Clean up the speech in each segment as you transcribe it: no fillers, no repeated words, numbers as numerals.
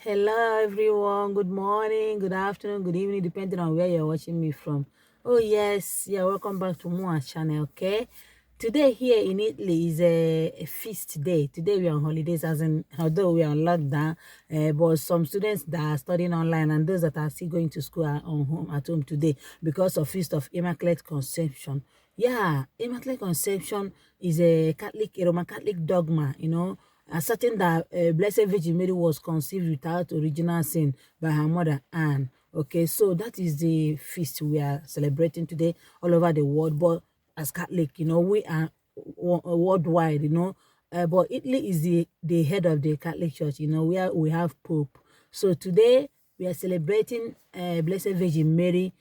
Hello everyone, good morning, good afternoon, good evening, depending on where you're watching me from. Oh yes, yeah, welcome back to Moa channel, okay? Today here in Italy is a feast day. Today we are on holidays, as in, although we are on lockdown, but some students that are studying online and those that are still going to school are at home today because of Feast of Immaculate Conception. Yeah, Immaculate Conception is a Roman Catholic dogma, asserting that Blessed Virgin Mary was conceived without original sin by her mother Anne. Okay, so that is the feast we are celebrating today all over the world. But as Catholic, we are worldwide, but Italy is the head of the Catholic Church, where we have Pope. So today we are celebrating Blessed Virgin Mary.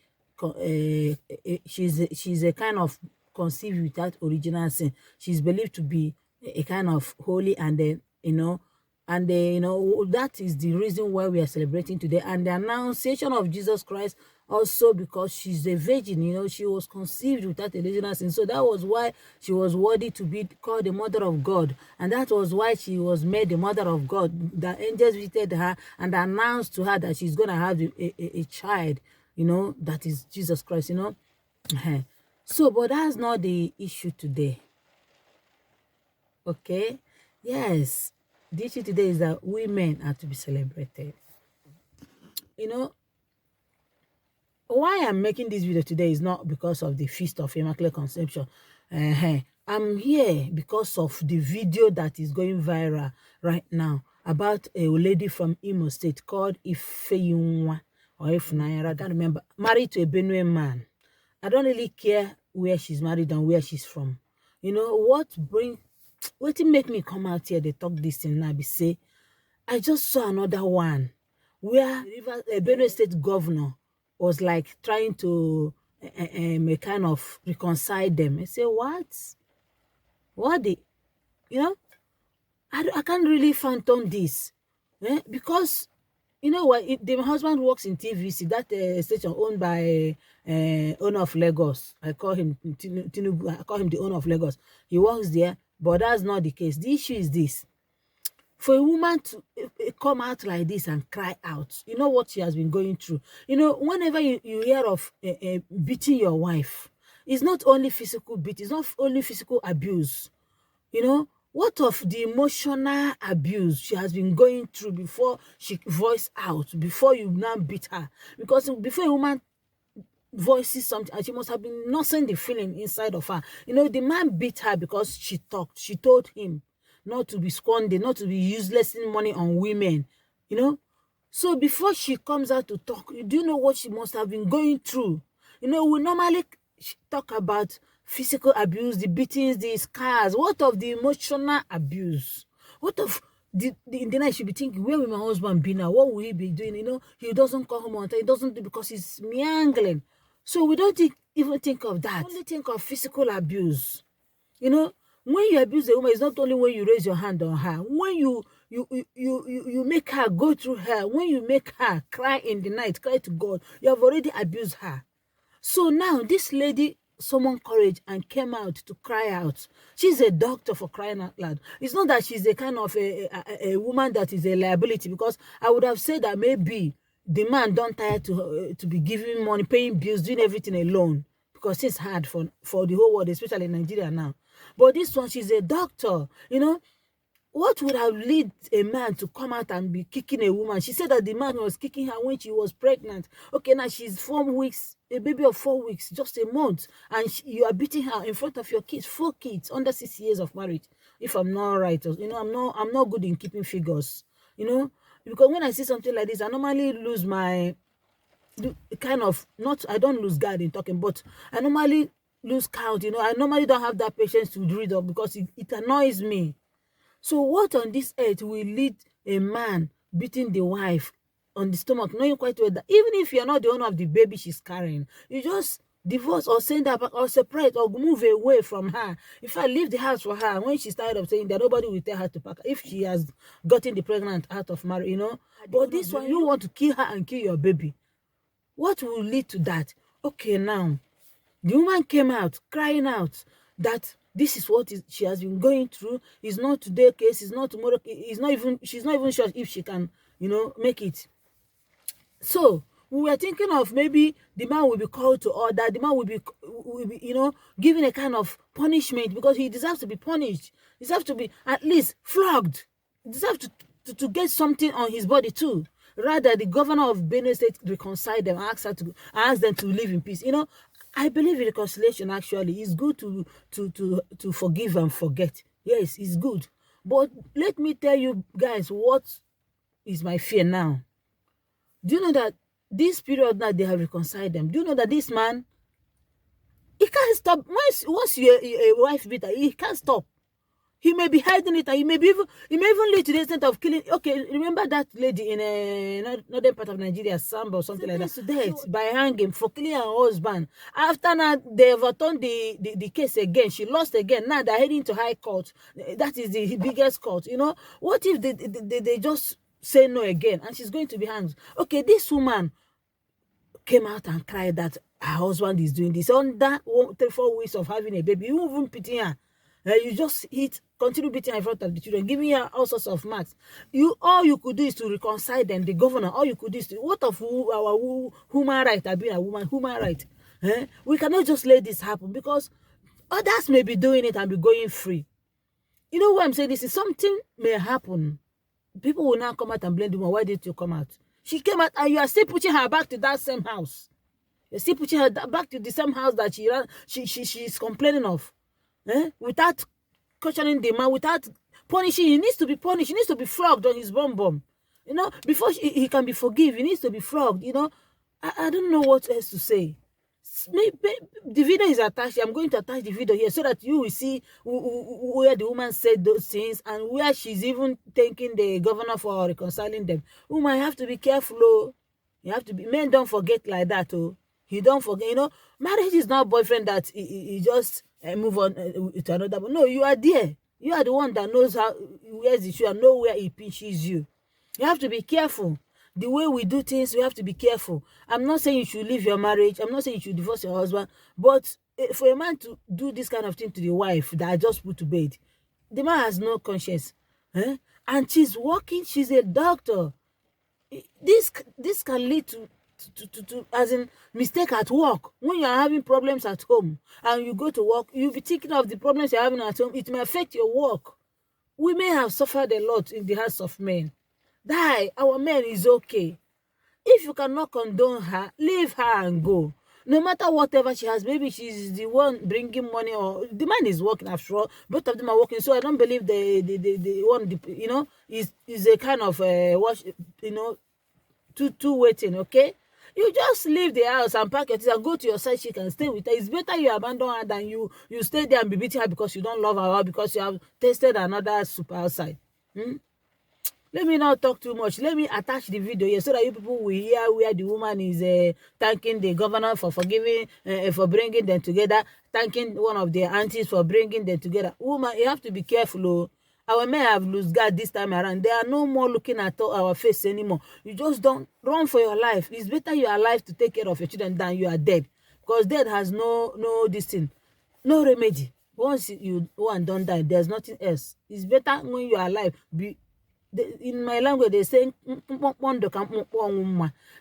She's a kind of conceived without original sin. She's believed to be a kind of holy, and then that is the reason why we are celebrating today. And the Annunciation of Jesus Christ also, because she's a virgin, she was conceived without original sin, so that was why she was worthy to be called the mother of God, and that was why she was made the mother of God. The angels visited her and announced to her that she's going to have a child, that is Jesus Christ. So but that's not the issue today. Okay, yes, the issue today is that women are to be celebrated. Why I'm making this video today is not because of the Feast of Immaculate Conception. I'm here because of the video that is going viral right now about a lady from Imo State called Ifeyunwa or Ifunayara, I can't remember, married to a Benue man. I don't really care where she's married and where she's from. What make me come out here, they talk this thing now, be say, I just saw another one where Benue State governor was like trying to kind of reconcile them. I say, what? What the, you know, I can't really phantom this. Because, what, the husband works in TVC, that station owned by owner of Lagos. I call him Tinubu, I call him the owner of Lagos. He works there, but that's not the case. The issue is this. For a woman to come out like this and cry out, you know what she has been going through. Whenever you hear of beating your wife, it's not only physical beat, it's not only physical abuse. What of the emotional abuse she has been going through before she voiced out, before you now beat her? Because before a woman voices something, and she must have been nursing the feeling inside of her. The man beat her because she talked. She told him not to be squandering, not to be uselessing money on women. So before she comes out to talk, do you know what she must have been going through? We normally talk about physical abuse, the beatings, the scars. What of the emotional abuse? What of in the night she'll be thinking, where will my husband be now? What will he be doing? He doesn't come home on time. He doesn't do because he's meangling. So we don't even think of that. Only think of physical abuse. When you abuse a woman, it's not only when you raise your hand on her. When you make her go through hell, when you make her cry in the night, cry to God, you have already abused her. So now this lady summoned courage and came out to cry out. She's a doctor, for crying out loud. It's not that she's a kind of a woman that is a liability, because I would have said that maybe the man don't tire to be giving money, paying bills, doing everything alone, because it's hard for the whole world, especially in Nigeria now. But this one, she's a doctor. What would have led a man to come out and be kicking a woman? She said that the man was kicking her when she was pregnant. Okay, now she's 4 weeks, a baby of 4 weeks, just a month, and you are beating her in front of your kids, 4 kids under 6 years of marriage. If I'm not right, I'm not good in keeping figures. Because when I see something like this, I normally lose my I don't lose guard in talking, but I normally lose count. I normally don't have that patience to read up because it annoys me. So what on this earth will lead a man beating the wife on the stomach, knowing quite well that even if you're not the owner of the baby she's carrying, you just divorce or send her back or separate or move away from her. If I leave the house for her, when she's tired of saying that, nobody will tell her to pack if she has gotten the pregnant out of marriage, But this one, you want to kill her and kill your baby. What will lead to that? Okay, now, the woman came out, crying out that this is what she has been going through. It's not today case, it's not tomorrow. She's not even sure if she can make it. So we were thinking of maybe the man will be called to order, the man will be given a kind of punishment, because he deserves to be punished. He deserves to be at least flogged. He deserves to get something on his body too. Rather, the governor of Benue State reconciled them, ask them to live in peace. I believe in reconciliation. Actually, it's good to forgive and forget. Yes, it's good. But let me tell you guys what is my fear now. Do you know that this period now they have reconciled them? Do you know that this man, he can't stop? Once you're a wife beater, he can't stop. He may be hiding it, and he may even lead to the extent of killing. Okay, remember that lady in a northern part of Nigeria, Samba or something like that, to death by hanging for killing her husband. After now, they overturned the case again. She lost again. Now they're heading to high court. That is the biggest court. What if they just say no again, and she's going to be hanged? Okay, this woman came out and cried that her husband is doing this under 3-4 weeks of having a baby. You even pity her. You just continue beating her in front of the children, giving her all sorts of marks. All you could do is to reconcile them. The governor, all you could do is to, what of our human right, being a woman, human right? We cannot just let this happen, because others may be doing it and be going free. You know why I'm saying this? Is something may happen. People will now come out and blame the woman. Why did you come out? She came out, and you are still pushing her back to that same house. You're still pushing her back to the same house that she's complaining of. Without questioning the man, without punishing. He needs to be punished. He needs to be flogged on his bum. Before he can be forgiven, he needs to be flogged. I don't know what else to say. Maybe the video is attached. I'm going to attach the video here so that you will see where the woman said those things, and where she's even thanking the governor for reconciling them. Woman, you have to be careful. Oh. You have to be. Men don't forget like that. Oh, you don't forget. Marriage is not boyfriend that he just move on to another. But no, you are there. You are the one that knows where's the shoe and know where he pinches you. You have to be careful. The way we do things, we have to be careful. I'm not saying you should leave your marriage. I'm not saying you should divorce your husband. But for a man to do this kind of thing to the wife that I just put to bed, the man has no conscience. And she's working. She's a doctor. This can lead to as in mistake at work. When you are having problems at home and you go to work, you'll be thinking of the problems you're having at home. It may affect your work. We may have suffered a lot in the hands of men. Our men is okay. If you cannot condone her, leave her and go. No matter whatever she has, maybe she's the one bringing money, or the man is working after all. Both of them are working, so I don't believe the one is a kind of two waiting. Okay, you just leave the house and pack your things and go to your side chick and stay with her. It's better you abandon her than you stay there and be beating her because you don't love her, or because you have tasted another super outside. Let me not talk too much. Let me attach the video here so that you people will hear where the woman is thanking the governor for forgiving, for bringing them together, thanking one of their aunties for bringing them together. Woman, you have to be careful. Oh. Our men have lost guard this time around. They are no more looking at our face anymore. You just don't run for your life. It's better you are alive to take care of your children than you are dead. Because dead has no this thing, no remedy. Once you don't die, there's nothing else. It's better when you are alive. In my language, they say,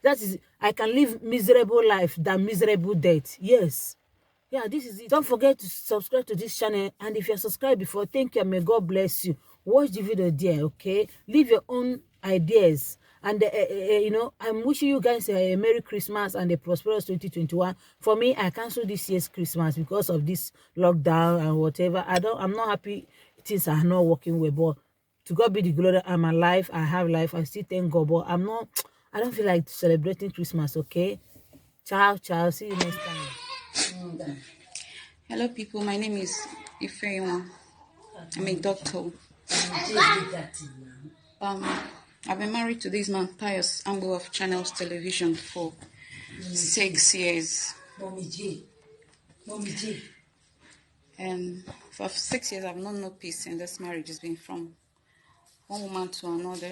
that is, I can live miserable life than miserable death. Yes. Yeah, this is it. Don't forget to subscribe to this channel. And if you're subscribed before, thank you and may God bless you. Watch the video there, okay? Leave your own ideas. And, I'm wishing you guys a Merry Christmas and a prosperous 2021. For me, I canceled this year's Christmas because of this lockdown and whatever. I'm not happy things are not working well, but to God be the glory. I'm alive. I have life. I still thank God, but I don't feel like celebrating Christmas, okay? Ciao. See you next time. Hello, people. My name is Ifeoma. I'm a doctor. I've been married to this man, Pius Ambo of Channels Television, for 6 years. And for 6 years, I've known no peace in this marriage. It's been from one woman to another.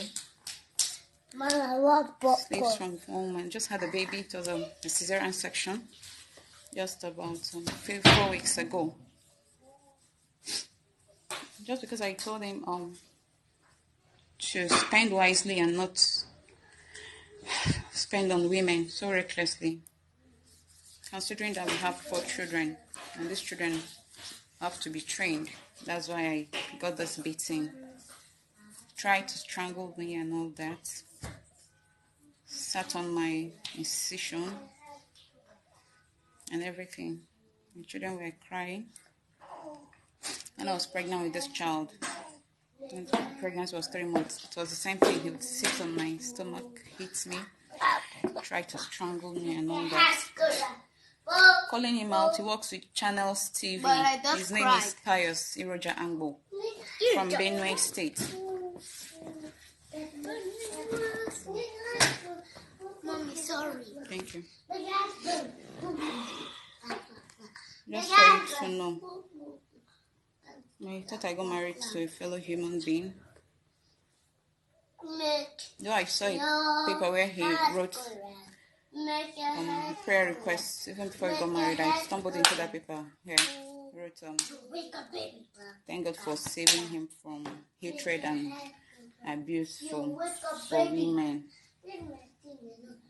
Sleeps from one woman. Just had a baby. It was a cesarean section just about 4 weeks ago. Just because I told him to spend wisely and not spend on women so recklessly, considering that we have 4 children and these children have to be trained. That's why I got this beating. Tried to strangle me and all that. Sat on my incision and everything. My children were crying. And I was pregnant with this child. When the pregnancy was 3 months, it was the same thing. He would sit on my stomach, hit me, try to strangle me and all that. Calling him out, he works with Channels TV. His name is Pius Iroja Angbo from Benue State. Mommy, sorry. Thank you. Just for you to know, I thought I got married to a fellow human being. Though I saw a paper where he wrote a prayer request even before he got married. I stumbled into that paper here. He wrote thank God for saving him from hatred and abuse for women.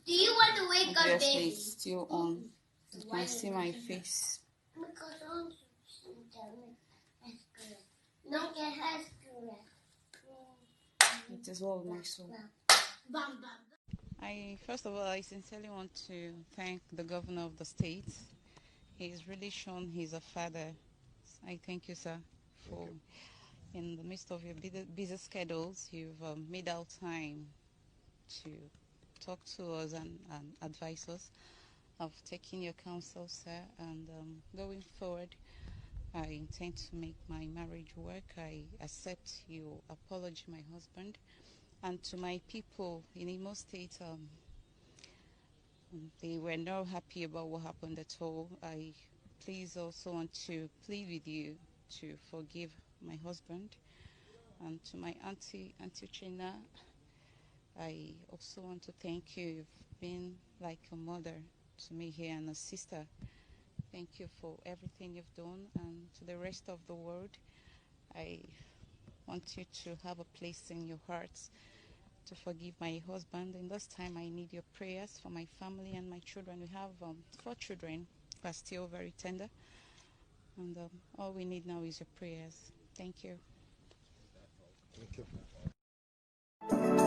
Do you want to wake up, Obviously, baby? it's still on. You can see my face. It is all my soul. First of all, I sincerely want to thank the governor of the state. He's really shown he's a father. I thank you, sir, for in the midst of your busy schedules, you've made out time to talk to us and advise us. I've taken your counsel, sir, and going forward, I intend to make my marriage work. I accept your apology, my husband, and to my people in Imo State. They were not happy about what happened at all. I please also want to plead with you to forgive my husband. And to my Auntie China, I also want to thank you. You've been like a mother to me here and a sister. Thank you for everything you've done. And to the rest of the world, I want you to have a place in your hearts to forgive my husband. In this time, I need your prayers for my family and my children. We have 4 children who are still very tender. And all we need now is your prayers. Thank you. Thank you.